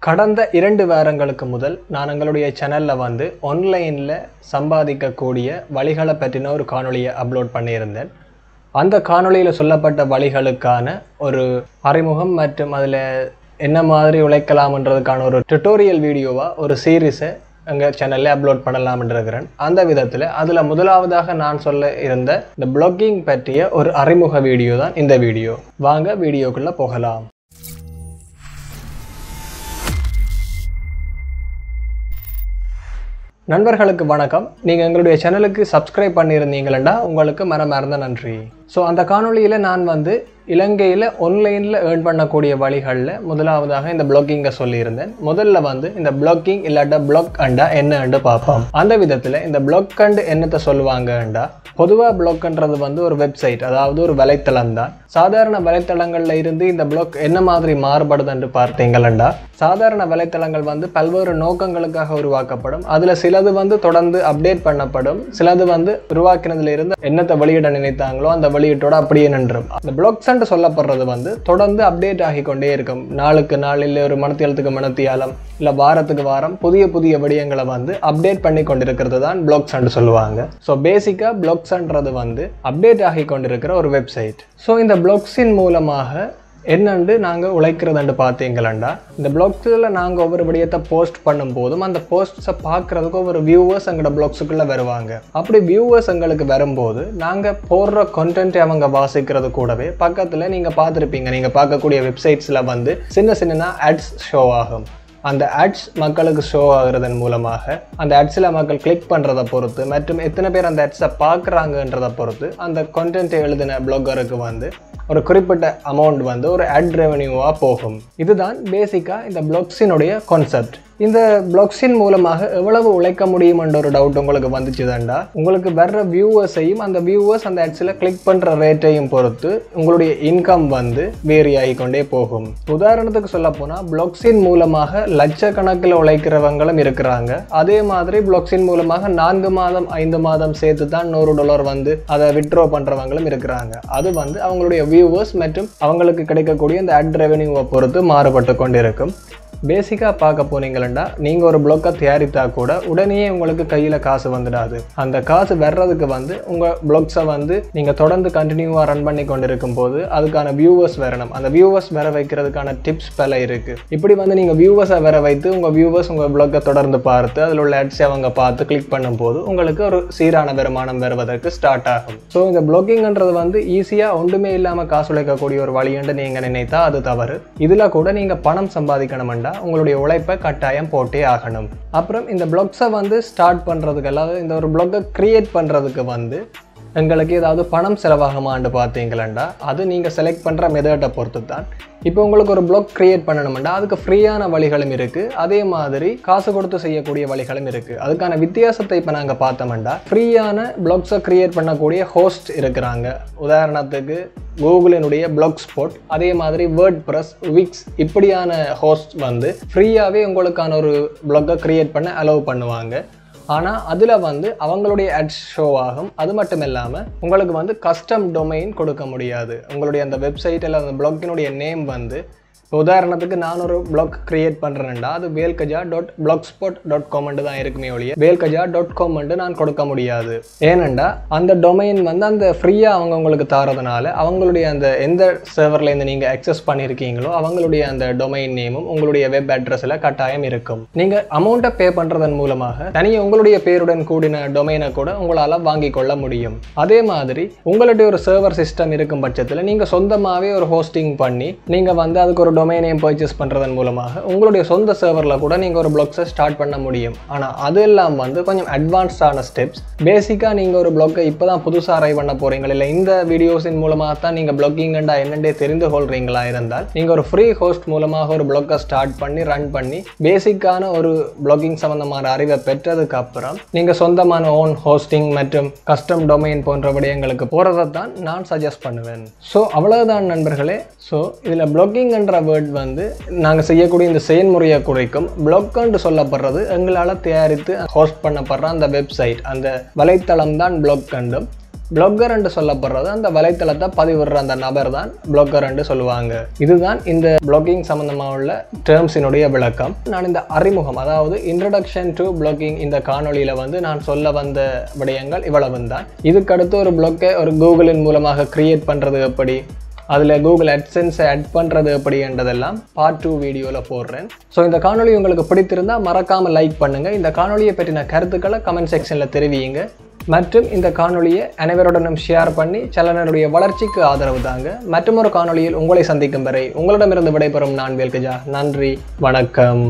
கடந்த 2 வாரங்களுக்கு முதல் நான் எங்களுடைய சேனல்ல வந்து ஆன்லைன்ல சம்பாதிக்கக்கூடிய வழிகளை பற்றின ஒரு காணொளியை அப்லோட் பண்ணியிருந்தேன். அந்த காணொளியில் சொல்லப்பட்ட வழிகளுக்கான ஒரு அறிமுகம் மற்றும் அதில் என்ன மாதிரி உழைக்கலாம்ன்றதுக்கான ஒரு டுட்டோரியல் வீடியோவாக ஒரு சீரீஸை எங்கள் சேனலில் அப்லோட் பண்ணலாம்னு இருக்கிறேன். அந்த விதத்தில் அதில் முதலாவதாக நான் சொல்ல இருந்த இந்த பிளாகிங் பற்றிய ஒரு அறிமுக வீடியோ தான் இந்த வீடியோ. வாங்க வீடியோக்குள்ளே போகலாம். நண்பர்களுக்கு வணக்கம். நீங்கள் எங்களுடைய சேனலுக்கு சப்ஸ்கிரைப் பண்ணியிருந்தீங்களா உங்களுக்கு மனமார்ந்த நன்றி. ஸோ அந்த காணொளியில் நான் வந்து இலங்கையில் ஆன்லைனில் ஏர்ன் பண்ணக்கூடிய வழிகளில் முதலாவதாக இந்த பிளாகிங்கை சொல்லியிருந்தேன். முதல்ல வந்து இந்த பிளாகிங் இல்லாட்டா பிளாக் அண்டா என்னன்னு பார்ப்போம். அந்த விதத்தில் இந்த பிளாக் அண்டு என்னத்தை சொல்லுவாங்கண்டா, பொதுவாக பிளாக்ன்றது வந்து ஒரு வெப்சைட், அதாவது ஒரு வலைத்தளம் தான். சாதாரண வலைத்தளங்களில் இருந்து இந்த பிளாக் என்ன மாதிரி மாறுபடுதுன்னு பார்த்தீங்களா, சாதாரண வலைத்தளங்கள் வந்து பல்வேறு நோக்கங்களுக்காக உருவாக்கப்படும். அதில் சிலது வந்து தொடர்ந்து அப்டேட் பண்ணப்படும், சிலது வந்து உருவாக்கினதுல இருந்து என்னத்தை வெளியிட நினைத்தாங்களோ அந்த வெளியீட்டோட அப்படியே நின்றும். இந்த பிளாக்ஸ் சொல்லப்படுறது வந்து தொடர்ந்து அப்டேட் ஆகி கொண்டே இருக்கும். நாளுக்கு நாள், இல்லை ஒரு மணித்தியாலத்துக்கு மணித்தியாலம், இல்லை வாரத்துக்கு வாரம் புதிய புதிய விடயங்களை வந்து அப்டேட் பண்ணி கொண்டிருக்கிறது தான் பிளாக்ஸ் சொல்லுவாங்க. ஸோ பேசிக்காக பிளாக்ஸ்ன்றது வந்து அப்டேட் ஆகி கொண்டிருக்கிற ஒரு வெப்சைட். ஸோ இந்த பிளாக்ஸின் மூலமாக என்னண்டு நாங்கள் உழைக்கிறதுண்டு பார்த்தீங்களா, இந்த பிளாக்ஸில் நாங்கள் ஒவ்வொரு விடயத்தை போஸ்ட் பண்ணும் போதும் அந்த போஸ்ட்ஸை பார்க்குறதுக்கு ஒவ்வொரு வியூவர்ஸ் எங்களோட பிளாக்ஸுக்குள்ளே வருவாங்க. அப்படி வியூவர்ஸ் எங்களுக்கு வரும்போது நாங்கள் போடுற கண்டென்ட்டை அவங்க வாசிக்கிறது கூடவே பக்கத்தில் நீங்கள் பார்த்துருப்பீங்க, நீங்கள் பார்க்கக்கூடிய வெப்சைட்ஸில் வந்து சின்ன சின்ன ஆட்ஸ் ஷோ ஆகும். அந்த ஆட்ஸ் மக்களுக்கு ஷோ ஆகுறதன் மூலமாக அந்த ஆட்ஸில் மக்கள் கிளிக் பண்ணுறதை பொறுத்து மற்றும் எத்தனை பேர் அந்த ஆட்ஸை பார்க்குறாங்கன்றதை பொறுத்து அந்த கண்டென்ட்டை எழுதின பிளாகருக்கு வந்து ஒரு குறிப்பிட்ட அமௌண்ட் வந்து ஒரு ஆட் ரெவன்யூவாக போகும். இதுதான் பேசிக்காக இந்த பிளாக்ஸினுடைய கான்செப்ட். இந்த பிளாக்ஸின் மூலமாக எவ்வளவு உழைக்க முடியும்ன்ற ஒரு டவுட் உங்களுக்கு வந்துச்சுதாண்டா, உங்களுக்கு வர்ற வியூவர்ஸையும் அந்த வியூவர்ஸ் அந்த ஆட்ஸில் கிளிக் பண்ணுற ரேட்டையும் பொறுத்து உங்களுடைய இன்கம் வந்து வேரி ஆகிக்கொண்டே போகும். உதாரணத்துக்கு சொல்ல போனால் பிளாக்ஸின் மூலமாக லட்சக்கணக்கில் உழைக்கிறவங்களும் இருக்கிறாங்க. அதே மாதிரி பிளாக்ஸின் மூலமாக 4 மாதம் 5 மாதம் சேர்த்து தான் $100 வந்து அதை வித்ட்ரா பண்ணுறவங்களும் இருக்கிறாங்க. அது வந்து அவங்களுடைய வியூவர்ஸ் மற்றும் அவங்களுக்கு கிடைக்கக்கூடிய அந்த ஆட் ரெவன்யூவை பொறுத்து மாறுபட்டு கொண்டு இருக்கும். பேசிக்காக பார்க்க போனீங்களா, நீங்கள் ஒரு பிளாக்கை தயாரித்தா கூட உடனே உங்களுக்கு கையில் காசு வந்துடாது. அந்த காசு வர்றதுக்கு வந்து உங்கள் பிளாக்ஸை வந்து நீங்கள் தொடர்ந்து கண்டினியூவாக ரன் பண்ணி கொண்டு இருக்கும் போது அதுக்கான வியூவர்ஸ் வரணும். அந்த வியூவர்ஸ் வர வைக்கிறதுக்கான டிப்ஸ் பல இருக்குது. இப்படி வந்து நீங்கள் வியூவர்ஸை வர வைத்து உங்கள் வியூவர்ஸ் உங்கள் பிளாக்கை தொடர்ந்து பார்த்து அதில் உள்ள ஆட்ஸை அவங்க பார்த்து கிளிக் பண்ணும்போது உங்களுக்கு ஒரு சீரான வருமானம் வருவதற்கு ஸ்டார்ட் ஆகும். ஸோ இந்த பிளாகிங்ன்றது வந்து ஈஸியாக ஒன்றுமே இல்லாமல் காசு உழைக்கக்கூடிய ஒரு வழின்னு நீங்கள் நினைத்தா அது தவறு. இதில் கூட நீங்கள் பணம் சம்பாதிக்கணும்னா உங்களுடைய உழைப்பை கட்டாயம் போட்டே ஆகணும். அப்புறம் இந்த பிளாக்ஸை வந்து ஸ்டார்ட் பண்ணுறதுக்கு, அதாவது இந்த ஒரு பிளாகை கிரியேட் பண்ணுறதுக்கு வந்து எங்களுக்கு ஏதாவது பணம் செலவாகுமான்னு பார்த்தீங்களா, அது நீங்கள் செலக்ட் பண்ணுற மெத்தடை பொறுத்து தான். இப்போ உங்களுக்கு ஒரு பிளாக் கிரியேட் பண்ணணும்னா அதுக்கு ஃப்ரீயான வழிகளும் இருக்குது, அதே மாதிரி காசு கொடுத்து செய்யக்கூடிய வழிகளும் இருக்குது. அதுக்கான வித்தியாசத்தை இப்போ நாங்கள் பார்த்தோம்னா, ஃப்ரீயான பிளாக்ஸை கிரியேட் பண்ணக்கூடிய ஹோஸ்ட் இருக்கிறாங்க. உதாரணத்துக்கு கூகுளினுடைய பிளாக் ஸ்பாட், அதே மாதிரி வேர்ட்பிரஸ், விக்ஸ், இப்படியான ஹோஸ்ட் வந்து ஃப்ரீயாகவே உங்களுக்கான ஒரு பிளாகை கிரியேட் பண்ண அலோவ் பண்ணுவாங்க. ஆனால் அதில் வந்து அவங்களுடைய ஆட்ஸ் ஷோ ஆகும். அது மட்டும் இல்லாமல் உங்களுக்கு வந்து கஸ்டம் டொமைன் கொடுக்க முடியாது. உங்களுடைய அந்த வெப்சைட் இல்லை அந்த பிளாக்கினுடைய நேம் வந்து, உதாரணத்துக்கு நான் ஒரு பிளாக் கிரியேட் பண்ணுறேன்டா அது VelKaja.blogspot.com தான் இருக்குமே ஒழிய VelKaja.com நான் கொடுக்க முடியாது. ஏனெண்டா அந்த டொமைன் வந்து அந்த ஃப்ரீயாக அவங்க உங்களுக்கு தாரதுனால அவங்களுடைய அந்த எந்த சர்வர்லேருந்து நீங்கள் அக்சஸ் பண்ணியிருக்கீங்களோ அவங்களுடைய அந்த டொமைன் நேமும் உங்களுடைய வெப் அட்ரஸில் கட்டாயம் இருக்கும். நீங்கள் அமௌண்ட்டை பே பண்ணுறதன் மூலமாக தனியாக உங்களுடைய பேருடன் கூடின டொமைனை கூட உங்களால் வாங்கி கொள்ள முடியும். அதே மாதிரி உங்களுடைய ஒரு சர்வர் சிஸ்டம் இருக்கும் பட்சத்தில் நீங்கள் சொந்தமாகவே ஒரு ஹோஸ்டிங் பண்ணி நீங்கள் வந்து அதுக்கு ஒரு டொமைன் நேம் பர்ச்சேஸ் பண்ணுறதன் மூலமாக உங்களுடைய சொந்த சர்வரில் கூட நீங்கள் ஒரு பிளாக்ஸை ஸ்டார்ட் பண்ண முடியும். ஆனால் அதெல்லாம் வந்து கொஞ்சம் அட்வான்ஸ்டான ஸ்டெப்ஸ். பேசிக்காக நீங்கள் ஒரு பிளாக்கை இப்போ தான் புதுசாக அரைவ் பண்ண போகிறீங்களா, இல்லை இந்த வீடியோஸின் மூலமாக தான் நீங்கள் பிளாகிங்கண்டா என்னென்றே தெரிந்து கொள்கிறீங்களா இருந்தால் நீங்கள் ஒரு ஃப்ரீ ஹோஸ்ட் மூலமாக ஒரு பிளாக்கை ஸ்டார்ட் பண்ணி ரன் பண்ணி பேசிக்கான ஒரு பிளாகிங் சம்மந்தமான அறிவை பெற்றதுக்கு அப்புறம் நீங்கள் சொந்தமான ஓன் ஹோஸ்டிங் மற்றும் கஸ்டம் டொமைன் போன்ற விடயங்களுக்கு போகிறதை தான் நான் சஜஸ்ட் பண்ணுவேன். ஸோ அவ்வளவுதான் நண்பர்களே. ஸோ இதில் பிளாகிங்ன்ற வேர்ட் வந்து நாங்கள் செய்யக்கூடிய இந்த செயல்முறையை குறைக்கும். பிளாக்னு சொல்லப்படுறது எங்களால் தயாரித்து ஹோஸ்ட் பண்ணப்படுற அந்த வெப்சைட், அந்த வலைத்தளம் தான் பிளாக். பிளாகர் என்று சொல்லப்படுறது அந்த வலைத்தளத்தை பதிவிடுற அந்த நபர் தான் பிளாகர் என்று சொல்லுவாங்க. இதுதான் இந்த பிளாகிங் சம்பந்தமாக உள்ள டேர்ம்ஸினுடைய விளக்கம். நான் இந்த அறிமுகம், அதாவது இன்ட்ரடக்ஷன் டு பிளாகிங் இந்த காணொலியில் வந்து நான் சொல்ல வந்த விடயங்கள் இவ்வளவு தான். இதுக்கடுத்து ஒரு பிளாகை ஒரு கூகுளின் மூலமாக கிரியேட் பண்ணுறது எப்படி, அதில் கூகுள் அட்சென்ஸை ஆட் பண்ணுறது எப்படின்றதெல்லாம் பார்ட் 2 வீடியோவில் போடுறேன். ஸோ இந்த காணொலி உங்களுக்கு பிடித்திருந்தால் மறக்காமல் லைக் பண்ணுங்கள். இந்த காணொலியை பற்றின கருத்துக்களை கமெண்ட் செக்ஷனில் தெரிவியுங்க. மற்றும் இந்த காணொலியை அனைவருடனும் ஷேர் பண்ணி சேனலுடைய வளர்ச்சிக்கு ஆதரவு தாங்க. மற்றும் ஒரு காணொலியில் உங்களை சந்திக்கும் வரை உங்களிடமிருந்து விடைபெறும் நான் VelKaja. நன்றி, வணக்கம்.